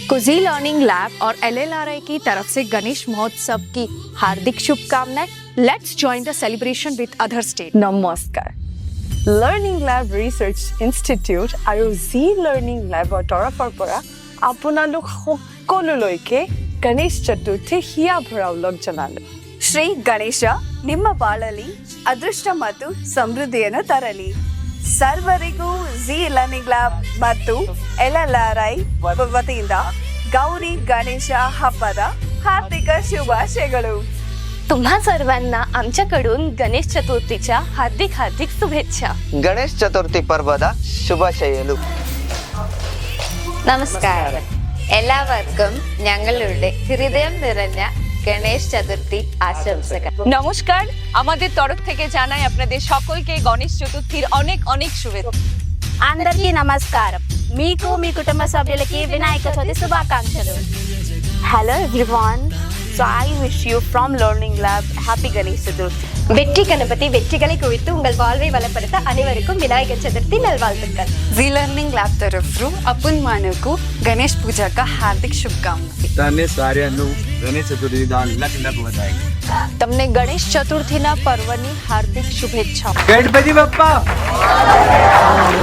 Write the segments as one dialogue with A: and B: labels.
A: कुजी learning lab और LLRI की तरफ से गणेश महोत्सव की हार्दिक शुभकामनाएं। Let's join the celebration with other state.
B: নমস্কাৰ। লাৰ্ণিং লেব ৰিচাৰ্চ ইনষ্টিটিউট আৰু জি লাৰ্ণিং লেবৰ তৰফৰ পৰা আপোনালোক সকলোলৈকে ಗಣೇಶ ಚತುರ್ಥಿ ಹಿಯ ಭರ ಉಲ್ಲೋಗ ಜನಾಲು।
C: ಶ್ರೀ ಗಣೇಶ ನಿಮ್ಮ ಬಾಳಲಿ ಅದೃಷ್ಟ ಮತ್ತು ಸಮೃದ್ಧಿಯನ್ನು ತರಲಿ। ಸರ್ವರಿಗೂ ಜಿ ಲರ್ನಿಂಗ್ ಲ್ಯಾಬ್ ಮತ್ತು LLRI ವತಿಯಿಂದ ಗೌರಿ ಗಣೇಶ ಹಬ್ಬದ ಹಾರ್ದಿಕ ಶುಭಾಶಯಗಳು।
D: तुम्हा सर्वांना आमच्याकडून गणेश चतुर्थीच्या हार्दिक हार्दिक शुभेच्छा।
E: ಗಣೇಶ ಚತುರ್ಥಿ ಪರ್ವದ ശുഭാശയಗಳು।
D: നമസ്കാരം, എല്ലാവർക്കും ഞങ്ങളുടെ ഹൃദയം നിറഞ്ഞ গণেশ চতুর্থী আশംসা।
F: নমস্কার, আমাদের তরফ থেকে জানাই আপনাদের সকলকে গণেশ চতুর্থীর অনেক অনেক শুভেচ্ছা।
D: అందరికీ నమస్కారం, మీకు మీ కుటుంబ సభ్యులకి వినాయక చవితి శుభాకాంక్షలు।
C: Hello everyone, so I wish you from Learning Lab happy Ganesh Chaturthi.
D: வெற்றி கணபதி வெற்றிகளை குவித்து உங்கள் வாழ்வை வளப்படுத்த அனைவருக்கும் விநாயகர் சதுர்த்தி நல்வாழ்த்துக்கள்।
C: जी लर्निंग लैब तरफरू अपन मानव को गणेश पूजा का हार्दिक शुभकामनाएं।
G: તને સાર્યાનું ગણેશ ચતુર્થીના લખ લખ વધાય।
A: તમને ગણેશ ચતુર્થીના પર્વની હાર્દિક શુભેચ્છાઓ।
G: ગણપતિ બાપ્પા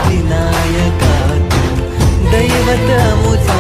H: विनायका दैवत मुझा